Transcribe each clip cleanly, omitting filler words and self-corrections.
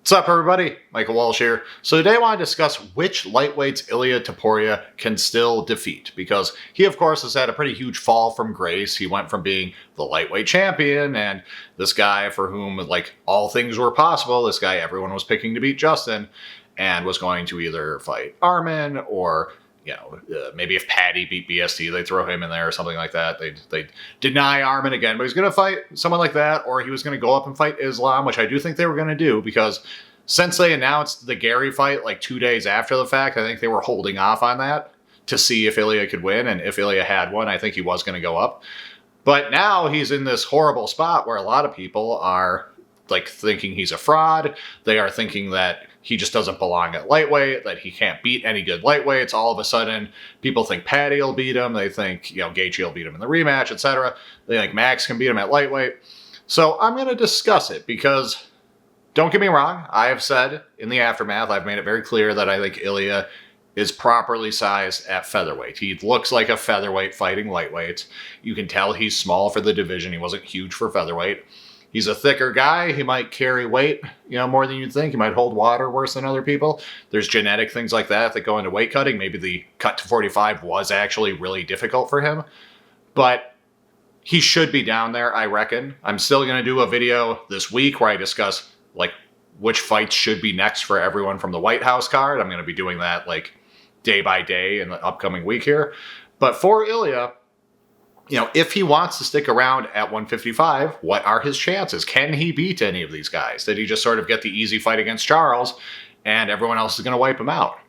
What's up, everybody? Michael Walsh here. So today I want to discuss which lightweights Ilia Topuria can still defeat, because he, of course, has had a pretty huge fall from grace. He went from being the lightweight champion and this guy for whom, like, all things were possible, this guy everyone was picking to beat Justin, and was going to either fight Arman or, maybe if Paddy beat BST, they'd throw him in there or something like that. They'd deny Arman again, but he's going to fight someone like that, or he was going to go up and fight Islam, which I do think they were going to do, because since they announced the Gary fight like 2 days after the fact, I think they were holding off on that to see if Ilia could win, and if Ilia had won, I think he was going to go up. But now he's in this horrible spot where a lot of people are like thinking he's a fraud. They are thinking that he just doesn't belong at lightweight, that he can't beat any good lightweights. All of a sudden, people think Paddy will beat him. They think, Gaethje will beat him in the rematch, etc. They think Max can beat him at lightweight. So I'm going to discuss it because, don't get me wrong, I have said in the aftermath, I've made it very clear that I think Ilia is properly sized at featherweight. He looks like a featherweight fighting lightweight. You can tell he's small for the division. He wasn't huge for featherweight. He's a thicker guy. He might carry weight, more than you'd think. He might hold water worse than other people. There's genetic things like that go into weight cutting. Maybe the cut to 45 was actually really difficult for him. But he should be down there, I reckon. I'm still going to do a video this week where I discuss, which fights should be next for everyone from the White House card. I'm going to be doing that, day by day in the upcoming week here. But for Ilia, if he wants to stick around at 155, what are his chances? Can he beat any of these guys? Did he just sort of get the easy fight against Charles and everyone else is going to wipe him out?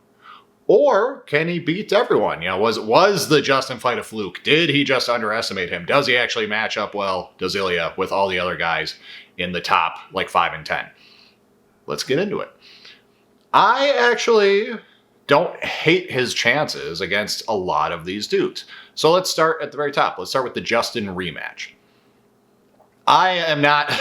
Or can he beat everyone? Was the Justin fight a fluke? Did he just underestimate him? Does he actually match up well, does Ilia, with all the other guys in the top, 5 and 10? Let's get into it. I actually don't hate his chances against a lot of these dudes. So let's start at the very top. Let's start with the Justin rematch. I am not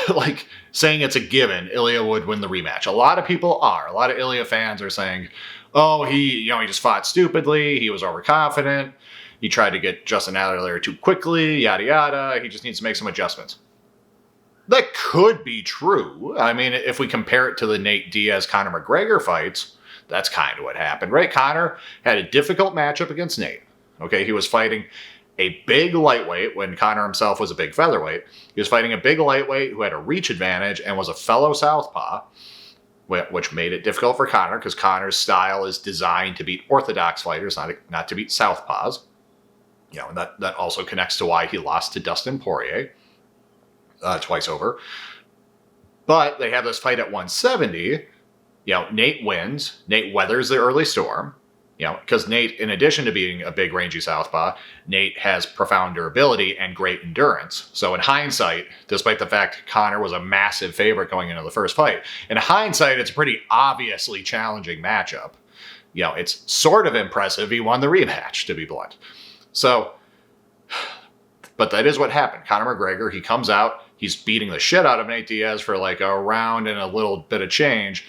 saying it's a given Ilia would win the rematch. A lot of people are. A lot of Ilia fans are saying, oh, he just fought stupidly. He was overconfident. He tried to get Justin out of there too quickly, yada, yada. He just needs to make some adjustments. That could be true. I mean, if we compare it to the Nate Diaz-Conor McGregor fights, that's kind of what happened, right? Conor had a difficult matchup against Nate. Okay, he was fighting a big lightweight when Conor himself was a big featherweight. He was fighting a big lightweight who had a reach advantage and was a fellow southpaw, which made it difficult for Conor because Conor's style is designed to beat orthodox fighters, not to beat southpaws. And that also connects to why he lost to Dustin Poirier twice over. But they have this fight at 170. Nate wins. Nate weathers the early storm. Because Nate, in addition to being a big rangy southpaw, Nate has profound durability and great endurance. So in hindsight, despite the fact Conor was a massive favorite going into the first fight, in hindsight, it's a pretty obviously challenging matchup. It's sort of impressive he won the rematch, to be blunt. So, but that is what happened. Conor McGregor, he comes out, he's beating the shit out of Nate Diaz for a round and a little bit of change,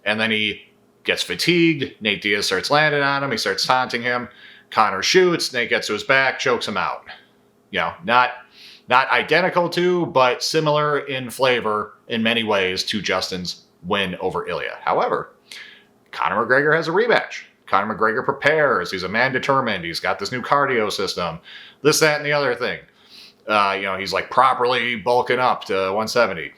and then he gets fatigued. Nate Diaz starts landing on him. He starts taunting him. Conor shoots. Nate gets to his back, chokes him out. Not identical to, but similar in flavor in many ways to Justin's win over Ilia. However, Conor McGregor has a rematch. Conor McGregor prepares. He's a man determined. He's got this new cardio system. This, that, and the other thing. He's properly bulking up to 170.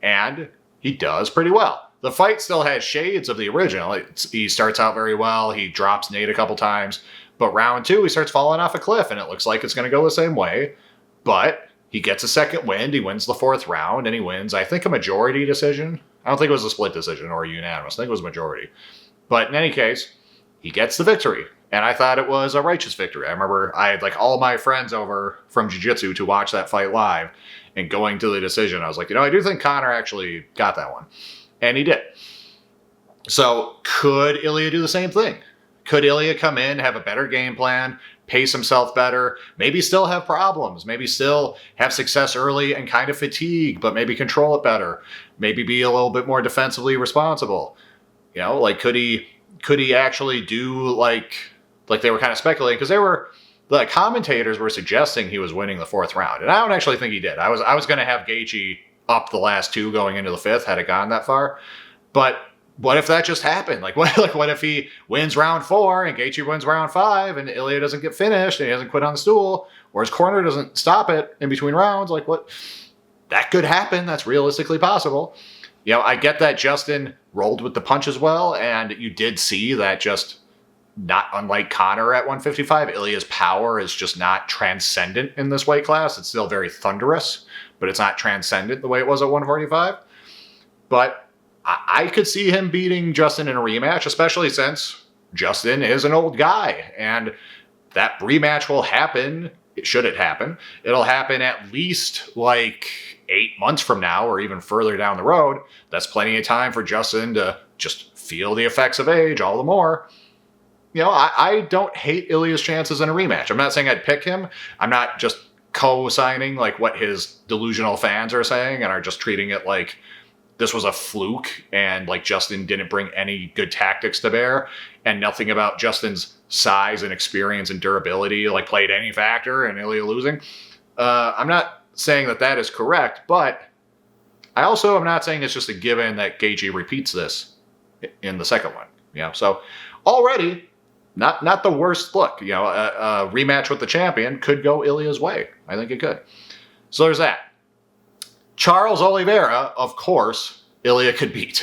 And he does pretty well. The fight still has shades of the original. He starts out very well. He drops Nate a couple times. But round 2, he starts falling off a cliff, and it looks like it's going to go the same way. But he gets a second wind. He wins the 4th round, and he wins, I think, a majority decision. I don't think it was a split decision or a unanimous. I think it was a majority. But in any case, he gets the victory. And I thought it was a righteous victory. I remember I had all my friends over from jiu-jitsu to watch that fight live. And going to the decision, I was like, I do think Conor actually got that one. And he did. So could Ilia do the same thing? Could Ilia come in, have a better game plan, pace himself better, maybe still have problems, maybe still have success early and kind of fatigue, but maybe control it better, maybe be a little bit more defensively responsible? Could he actually do like they were kind of speculating? Because the commentators were suggesting he was winning the 4th round, and I don't actually think he did. I was going to have Gaethje up the last 2 going into the 5th had it gone that far. But what if that just happened? What if he wins round 4 and Gaethje wins round 5 and Ilia doesn't get finished and he doesn't quit on the stool, or his corner doesn't stop it in between rounds? Like, what? That could happen. That's realistically possible. I get that Justin rolled with the punch as well, and you did see that, just not unlike Conor at 155, Ilia's power is just not transcendent in this weight class. It's still very thunderous, but it's not transcendent the way it was at 145. But I could see him beating Justin in a rematch, especially since Justin is an old guy. And that rematch will happen, should it happen. It'll happen at least 8 months from now or even further down the road. That's plenty of time for Justin to just feel the effects of age all the more. I don't hate Ilia's chances in a rematch. I'm not saying I'd pick him. I'm not just co-signing what his delusional fans are saying and are just treating it like this was a fluke and Justin didn't bring any good tactics to bear and nothing about Justin's size and experience and durability played any factor in Ilia losing. I'm not saying that is correct, but I also am not saying it's just a given that Gaethje repeats this in the second one. So already not the worst look. A rematch with the champion could go Ilia's way. I think it could. So there's that. Charles Oliveira, of course, Ilia could beat.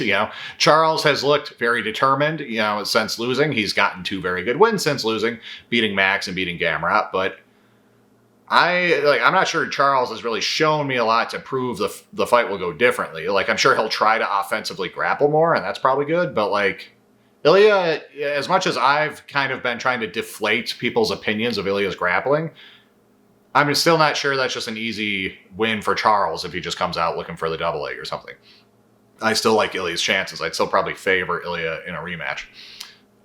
Charles has looked very determined, since losing. He's gotten 2 very good wins since losing, beating Max and beating Gamrot. But I'm not sure Charles has really shown me a lot to prove the fight will go differently. I'm sure he'll try to offensively grapple more, and that's probably good. But Ilia, as much as I've kind of been trying to deflate people's opinions of Ilia's grappling, I'm still not sure that's just an easy win for Charles if he just comes out looking for the double leg or something. I still like Ilia's chances. I'd still probably favor Ilia in a rematch.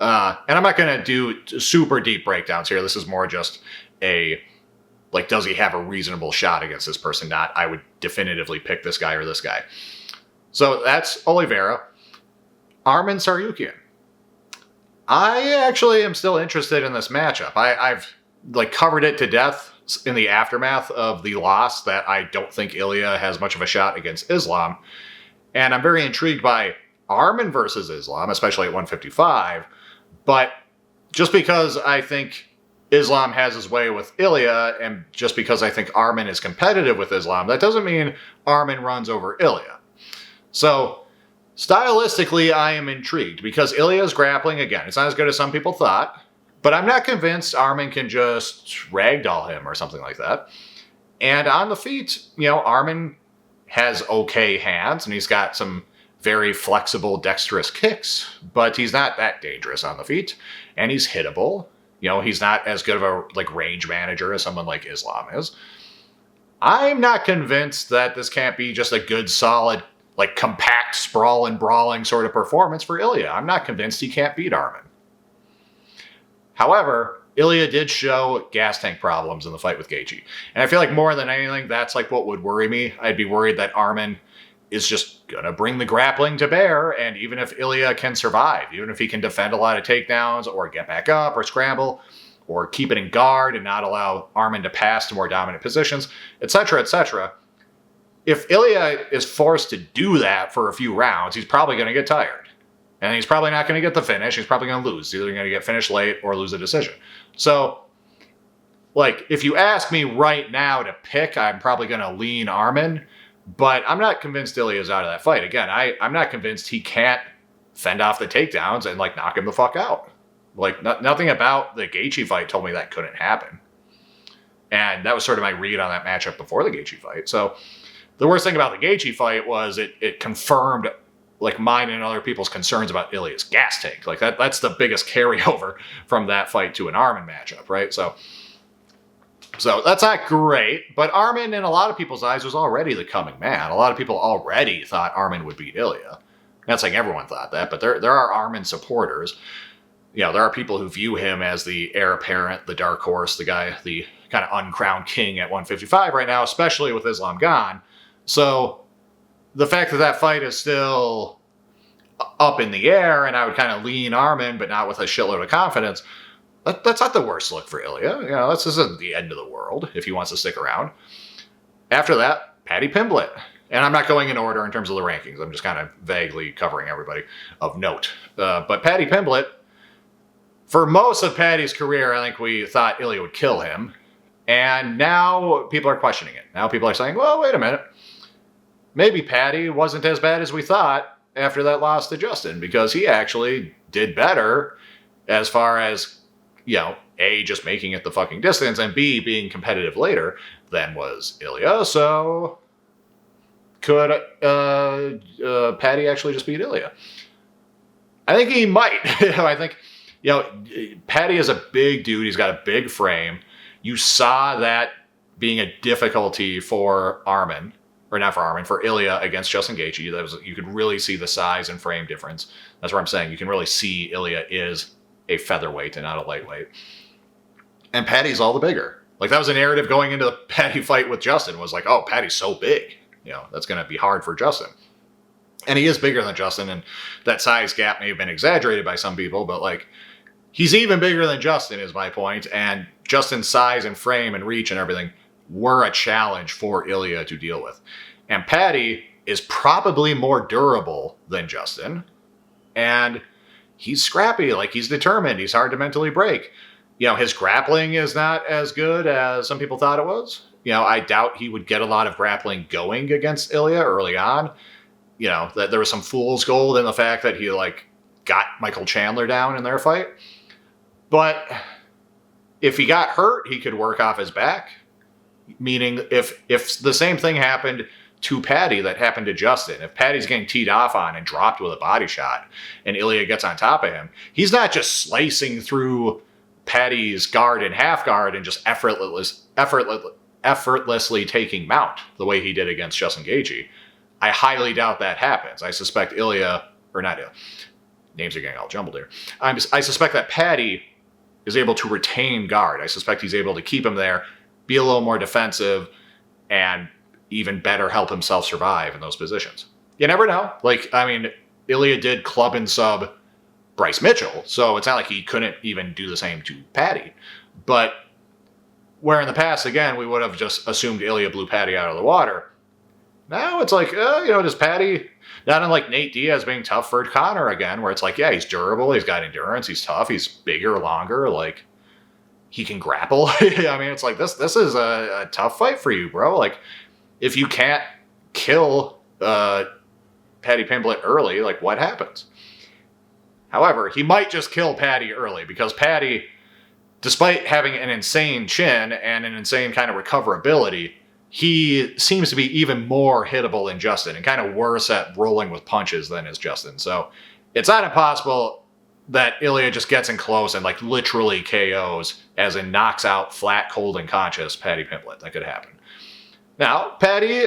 And I'm not going to do super deep breakdowns here. This is more just does he have a reasonable shot against this person? Not, I would definitively pick this guy or this guy. So that's Oliveira. Arman Tsarukyan. I actually am still interested in this matchup. I've covered it to death in the aftermath of the loss that I don't think Ilia has much of a shot against Islam. And I'm very intrigued by Arman versus Islam, especially at 155. But just because I think Islam has his way with Ilia, and just because I think Arman is competitive with Islam, that doesn't mean Arman runs over Ilia. So stylistically, I am intrigued because Ilia's grappling, again, it's not as good as some people thought. But I'm not convinced Arman can just ragdoll him or something like that. And on the feet, Arman has okay hands, and he's got some very flexible, dexterous kicks, but he's not that dangerous on the feet, and he's hittable. He's not as good of a range manager as someone like Islam is. I'm not convinced that this can't be just a good, solid, compact, sprawling, brawling sort of performance for Ilia. I'm not convinced he can't beat Arman. However, Ilia did show gas tank problems in the fight with Gaethje. And I feel like more than anything, that's what would worry me. I'd be worried that Arman is just going to bring the grappling to bear. And even if Ilia can survive, even if he can defend a lot of takedowns or get back up or scramble or keep it in guard and not allow Arman to pass to more dominant positions, etc., if Ilia is forced to do that for a few rounds, he's probably going to get tired. And he's probably not going to get the finish. He's probably going to lose. He's either going to get finished late or lose a decision. So, if you ask me right now to pick, I'm probably going to lean Arman. But I'm not convinced Ilia's out of that fight. Again, I'm not convinced he can't fend off the takedowns and knock him the fuck out. Nothing about the Gaethje fight told me that couldn't happen. And that was sort of my read on that matchup before the Gaethje fight. So the worst thing about the Gaethje fight was it confirmed mine and other people's concerns about Ilia's gas tank. That's the biggest carryover from that fight to an Arman matchup, right? So that's not great, but Arman in a lot of people's eyes was already the coming man. A lot of people already thought Arman would beat Ilia. I'm not saying everyone thought that, but there are Arman supporters. There are people who view him as the heir apparent, the dark horse, the guy, the kind of uncrowned king at 155 right now, especially with Islam gone. So the fact that fight is still up in the air, and I would kind of lean Arman, but not with a shitload of confidence, that's not the worst look for Ilia. This isn't the end of the world if he wants to stick around. After that, Paddy Pimblett. And I'm not going in order in terms of the rankings. I'm just kind of vaguely covering everybody of note. But Paddy Pimblett, for most of Paddy's career, I think we thought Ilia would kill him. And now people are questioning it. Now people are saying, well, wait a minute. Maybe Paddy wasn't as bad as we thought after that loss to Justin, because he actually did better as far as, A, just making it the fucking distance, and B, being competitive later than was Ilia. So could Paddy actually just beat Ilia? I think he might. I think, Paddy is a big dude. He's got a big frame. You saw that being a difficulty for Arman, or not for Arman, for Ilia against Justin Gaethje. You could really see the size and frame difference. That's what I'm saying. You can really see Ilia is a featherweight and not a lightweight. And Paddy's all the bigger. Like, that was a narrative going into the Paddy fight with Justin, was like, oh, Paddy's so big. That's going to be hard for Justin. And he is bigger than Justin, and that size gap may have been exaggerated by some people, but, like, he's even bigger than Justin is my point, and Justin's size and frame and reach and everything were a challenge for Ilia to deal with. And Paddy is probably more durable than Justin, and he's scrappy, like, he's determined, he's hard to mentally break. His grappling is not as good as some people thought it was. I doubt he would get a lot of grappling going against Ilia early on. That there was some fool's gold in the fact that he, got Michael Chandler down in their fight. But if he got hurt, he could work off his back. Meaning, if the same thing happened to Paddy that happened to Justin, if Paddy's getting teed off on and dropped with a body shot, and Ilia gets on top of him, he's not just slicing through Paddy's guard and half guard and just effortlessly taking mount the way he did against Justin Gaethje. I highly doubt that happens. I suspect names are getting all jumbled here. I suspect that Paddy is able to retain guard. I suspect he's able to keep him there, be a little more defensive, and even better help himself survive in those positions. You never know. Ilia did club and sub Bryce Mitchell, so it's not like he couldn't even do the same to Paddy. But where in the past, again, we would have just assumed Ilia blew Paddy out of the water. Now it's like, does Paddy, not unlike Nate Diaz being tough for Conor again, where it's like, yeah, he's durable, he's got endurance, he's tough, he's bigger, longer, like, he can grapple. It's like, this is a tough fight for you, bro. Like, if you can't kill Paddy Pimblett early, like, what happens? However, he might just kill Paddy early, because Paddy, despite having an insane chin and an insane kind of recoverability, he seems to be even more hittable than Justin and kind of worse at rolling with punches than is Justin. So it's not impossible that Ilia just gets in close and, like, literally KOs, as in knocks out flat, cold, and conscious Paddy Pimblett. That could happen. Now, Paddy,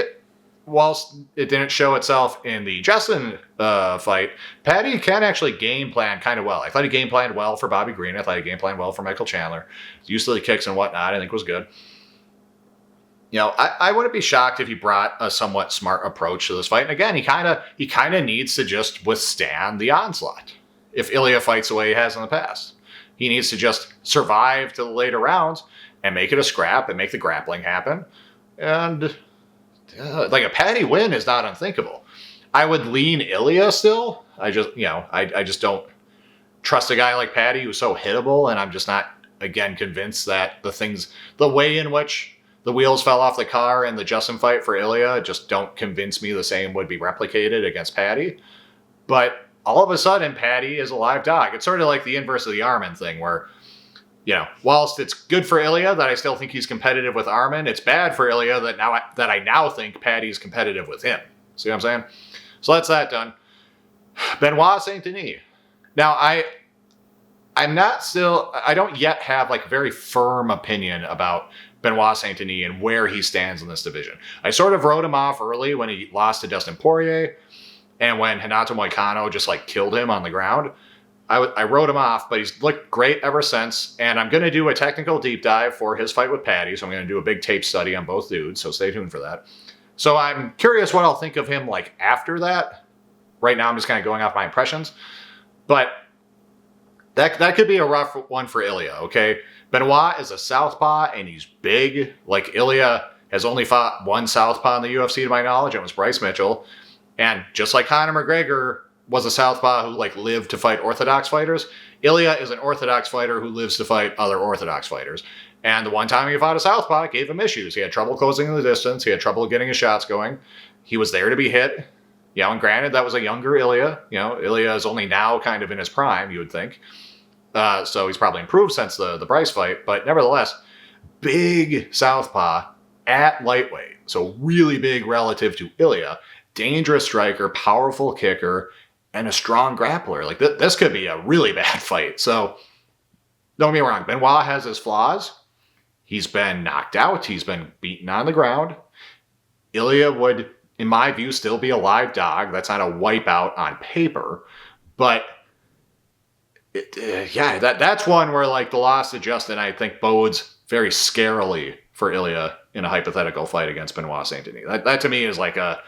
whilst it didn't show itself in the Justin fight, Paddy can actually game plan kind of well. I thought he game planned well for Bobby Green. I thought he game planned well for Michael Chandler. Used to the kicks and whatnot, I think was good. I wouldn't be shocked if he brought a somewhat smart approach to this fight. And again, he kind of needs to just withstand the onslaught. If Ilia fights the way he has in the past, he needs to just survive to the later rounds and make it a scrap and make the grappling happen. And like, a Paddy win is not unthinkable. I would lean Ilia still. I just don't trust a guy like Paddy who's so hittable, and I'm just not, again, convinced that the way in which the wheels fell off the car in the Justin fight for Ilia just don't convince me the same would be replicated against Paddy. But all of a sudden, Paddy is a live dog. It's sort of like the inverse of the Arman thing, where, whilst it's good for Ilia that I still think he's competitive with Arman, it's bad for Ilia that I now think Paddy's competitive with him. See what I'm saying? So that's that done. Benoit Saint Denis. Now, I don't yet have, like, a very firm opinion about Benoit Saint Denis and where he stands in this division. I sort of wrote him off early when he lost to Dustin Poirier, and when Renato Moicano just, like, killed him on the ground. I wrote him off, but he's looked great ever since, and I'm going to do a technical deep dive for his fight with Paddy, so I'm going to do a big tape study on both dudes, so stay tuned for that. So I'm curious what I'll think of him, like, after that. Right now I'm just kind of going off my impressions, but that could be a rough one for Ilia, okay? Benoit is a southpaw, and he's big. Like, Ilia has only fought one southpaw in the UFC to my knowledge. It was Bryce Mitchell. And just like Conor McGregor was a southpaw who like lived to fight orthodox fighters, Ilia is an orthodox fighter who lives to fight other orthodox fighters. And the one time he fought a southpaw, it gave him issues. He had trouble closing the distance. He had trouble getting his shots going. He was there to be hit. You know, and granted, that was a younger Ilia. You know, Ilia is only now kind of in his prime, you would think. So he's probably improved since the Bryce fight. But nevertheless, big southpaw at lightweight. So really big relative to Ilia. Dangerous striker, powerful kicker, and a strong grappler. Like, this could be a really bad fight. So, don't get me wrong. Benoit has his flaws. He's been knocked out. He's been beaten on the ground. Ilia would, in my view, still be a live dog. That's not a wipeout on paper. But, that's one where, like, the loss to Justin, I think, bodes very scarily for Ilia in a hypothetical fight against Benoit Saint Denis. That to me is like a...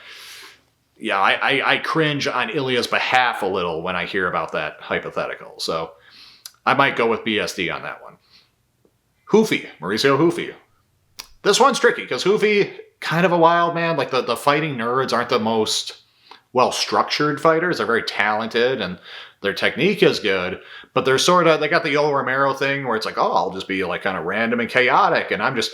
Yeah, I cringe on Ilia's behalf a little when I hear about that hypothetical. So I might go with BSD on that one. Ruffy, Mauricio Ruffy. This one's tricky because Ruffy, kind of a wild man. Like the fighting nerds aren't the most well-structured fighters. They're very talented and their technique is good, but they're they got the Yoel Romero thing where it's like, oh, I'll just be like kind of random and chaotic, and I'm just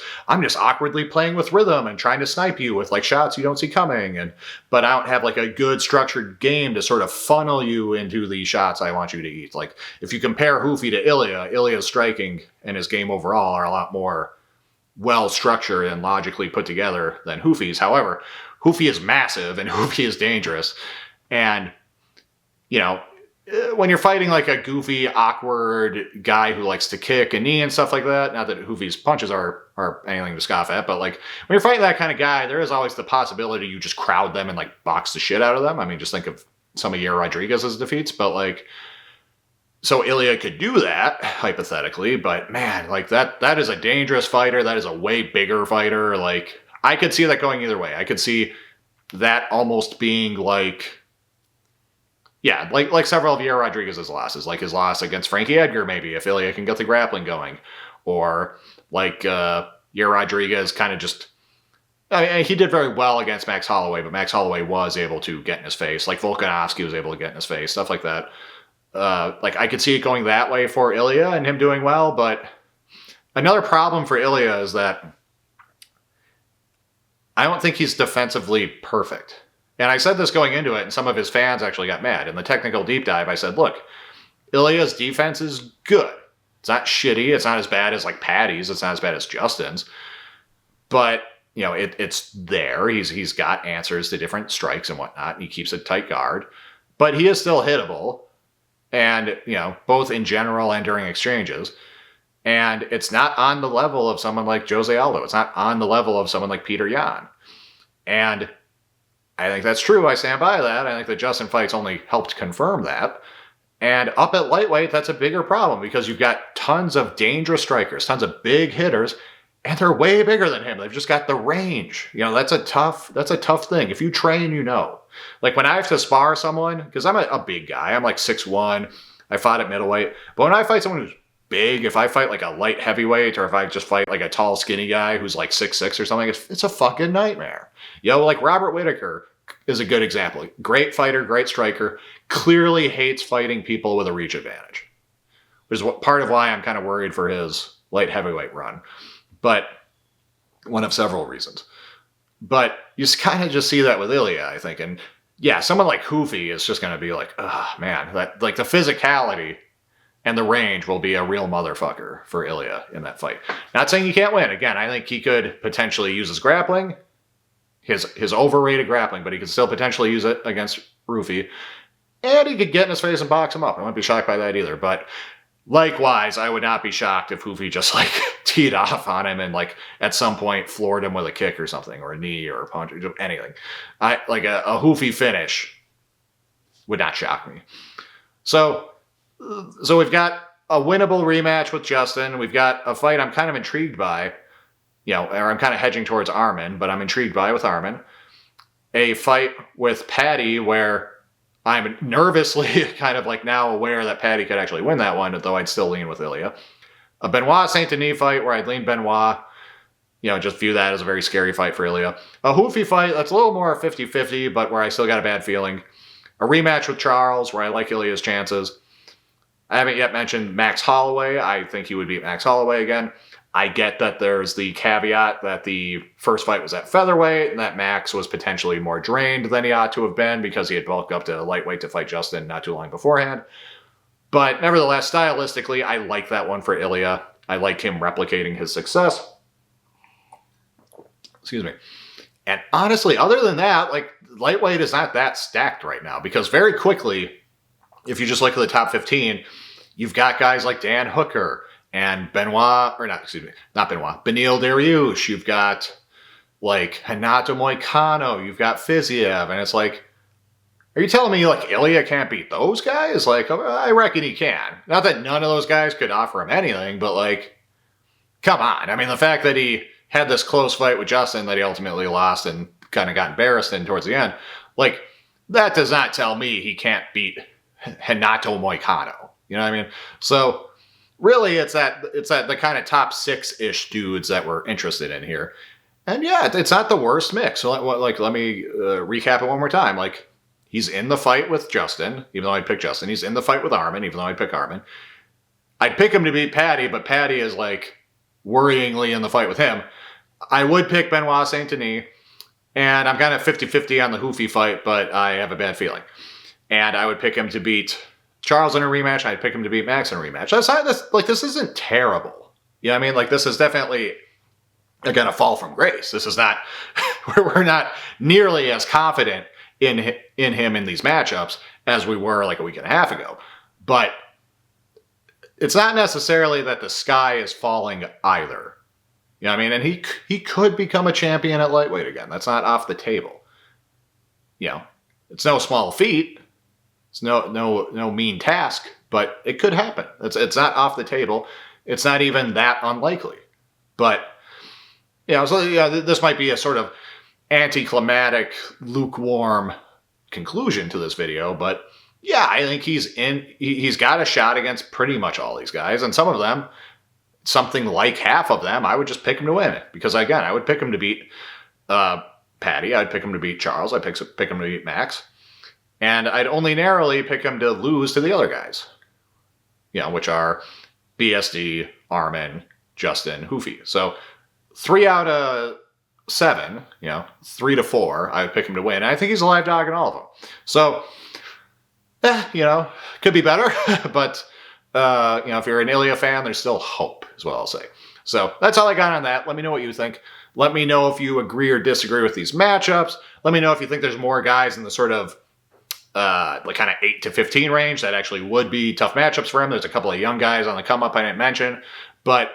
awkwardly playing with rhythm and trying to snipe you with like shots you don't see coming, but I don't have like a good structured game to sort of funnel you into the shots I want you to eat. Like if you compare Ruffy to Ilia's striking and his game overall are a lot more well-structured and logically put together than Ruffy's. However, Ruffy is massive and Ruffy is dangerous, and you know, when you're fighting like a goofy, awkward guy who likes to kick and knee and stuff like that, not that Ruffy's punches are anything to scoff at, but like when you're fighting that kind of guy, there is always the possibility you just crowd them and like box the shit out of them. I mean, just think of some of Yair Rodriguez's defeats, but like, so Ilia could do that, hypothetically, but man, like that is a dangerous fighter. That is a way bigger fighter. Like, I could see that going either way. I could see that almost being like, yeah, like several of Yair Rodriguez's losses, like his loss against Frankie Edgar, maybe, if Ilia can get the grappling going. Or like Yair Rodriguez kind of just... I mean, he did very well against Max Holloway, but Max Holloway was able to get in his face. Like Volkanovski was able to get in his face, stuff like that. Like I could see it going that way for Ilia and him doing well, but another problem for Ilia is that I don't think he's defensively perfect. And I said this going into it, and some of his fans actually got mad. In the technical deep dive, I said, look, Ilia's defense is good. It's not shitty. It's not as bad as like Paddy's. It's not as bad as Justin's. But, you know, it's there. He's got answers to different strikes and whatnot, and he keeps a tight guard. But he is still hittable. And, you know, both in general and during exchanges. And it's not on the level of someone like Jose Aldo. It's not on the level of someone like Peter Yan. And I think that's true. I stand by that. I think the Justin fights only helped confirm that. And up at lightweight, that's a bigger problem because you've got tons of dangerous strikers, tons of big hitters, and they're way bigger than him. They've just got the range. You know, that's a tough thing. If you train, you know. Like when I have to spar someone, because I'm a big guy, I'm like 6'1", I fought at middleweight. But when I fight someone who's big, if I fight like a light heavyweight, or if I just fight like a tall, skinny guy who's like 6'6" or something, it's a fucking nightmare. You know, like Robert Whittaker is a good example. Great fighter, great striker, clearly hates fighting people with a reach advantage. Which is part of why I'm kind of worried for his light heavyweight run. But one of several reasons. But you kind of just see that with Ilia, I think. And yeah, someone like Ruffy is just going to be like, oh man, that like the physicality and the range will be a real motherfucker for Ilia in that fight. Not saying he can't win. Again, I think he could potentially use his grappling, his overrated grappling, but he could still potentially use it against Ruffy. And he could get in his face and box him up. I wouldn't be shocked by that either. But likewise, I would not be shocked if Ruffy just like teed off on him and like at some point floored him with a kick or something, or a knee or a punch, or anything. Like a Ruffy finish would not shock me. So we've got a winnable rematch with Justin. We've got a fight I'm kind of intrigued by, you know, or I'm kind of hedging towards Arman, but I'm intrigued by with Arman. A fight with Paddy where I'm nervously kind of like now aware that Paddy could actually win that one, though I'd still lean with Ilia. A Benoit Saint Denis fight where I'd lean Benoit. just view that as a very scary fight for Ilia. A Hoofy fight, that's a little more 50-50, but where I still got a bad feeling. A rematch with Charles, where I like Ilia's chances. I haven't yet mentioned Max Holloway. I think he would beat Max Holloway again. I get that there's the caveat that the first fight was at featherweight and that Max was potentially more drained than he ought to have been because he had bulked up to lightweight to fight Justin not too long beforehand. But nevertheless, stylistically, I like that one for Ilia. I like him replicating his success. Excuse me. And honestly, other than that, like, lightweight is not that stacked right now because very quickly, if you just look at the top 15, you've got guys like Dan Hooker and Beneil Dariush. You've got like Renato Moicano. You've got Fiziev. And it's like, are you telling me like Ilia can't beat those guys? Like, I reckon he can. Not that none of those guys could offer him anything, but like, come on. I mean, the fact that he had this close fight with Justin that he ultimately lost and kind of got embarrassed in towards the end, like, that does not tell me he can't beat Renato Moicano. You know what I mean? So really, it's that the kind of top 6-ish dudes that we're interested in here. And yeah, it's not the worst mix. So let me recap it one more time. Like, he's in the fight with Justin, even though I'd pick Justin. He's in the fight with Arman, even though I'd pick Arman. I'd pick him to beat Paddy, but Paddy is like worryingly in the fight with him. I would pick Benoit Saint Denis, and I'm kind of 50-50 on the Hoofy fight, but I have a bad feeling. And I would pick him to beat Charles in a rematch. I'd pick him to beat Max in a rematch. This isn't terrible. You know what I mean? Like, this is definitely, again, a fall from grace. This is not, we're not nearly as confident in him in these matchups as we were like a week and a half ago. But it's not necessarily that the sky is falling either. You know what I mean? And he could become a champion at lightweight again. That's not off the table. You know, it's no small feat. It's no mean task, but it could happen. It's not off the table. It's not even that unlikely. But this might be a sort of anticlimactic, lukewarm conclusion to this video, but yeah, I think he's got a shot against pretty much all these guys, and some of them, something like half of them, I would just pick him to win it. Because again, I would pick him to beat Paddy, I'd pick him to beat Charles, I'd pick him to beat Max, and I'd only narrowly pick him to lose to the other guys, which are BSD, Arman, Justin, Hoofy. So 3 out of 7, 3 to 4, I would pick him to win. And I think he's a live dog in all of them. So, could be better. But, if you're an Ilia fan, there's still hope, is what I'll say. So that's all I got on that. Let me know what you think. Let me know if you agree or disagree with these matchups. Let me know if you think there's more guys in the sort of kind of 8 to 15 range that actually would be tough matchups for him. There's a couple of young guys on the come up I didn't mention. But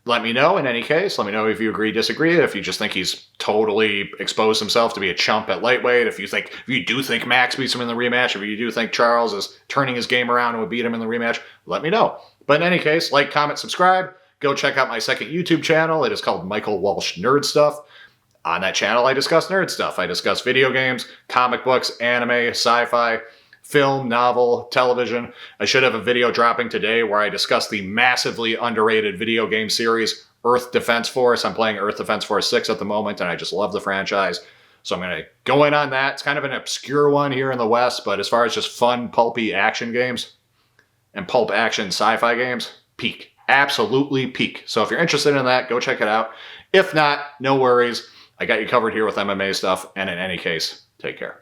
let me know in any case. Let me know if you agree, disagree. If you just think he's totally exposed himself to be a chump at lightweight. If you do think Max beats him in the rematch. If you do think Charles is turning his game around and would beat him in the rematch, let me know. But in any case, like, comment, subscribe. Go check out my second YouTube channel. It is called Michael Walsh Nerd Stuff. On that channel, I discuss nerd stuff. I discuss video games, comic books, anime, sci-fi, film, novel, television. I should have a video dropping today where I discuss the massively underrated video game series, Earth Defense Force. I'm playing Earth Defense Force 6 at the moment, and I just love the franchise. So I'm going to go in on that. It's kind of an obscure one here in the West, but as far as just fun, pulpy action games and pulp action sci-fi games, peak. Absolutely peak. So if you're interested in that, go check it out. If not, no worries. I got you covered here with MMA stuff, and in any case, take care.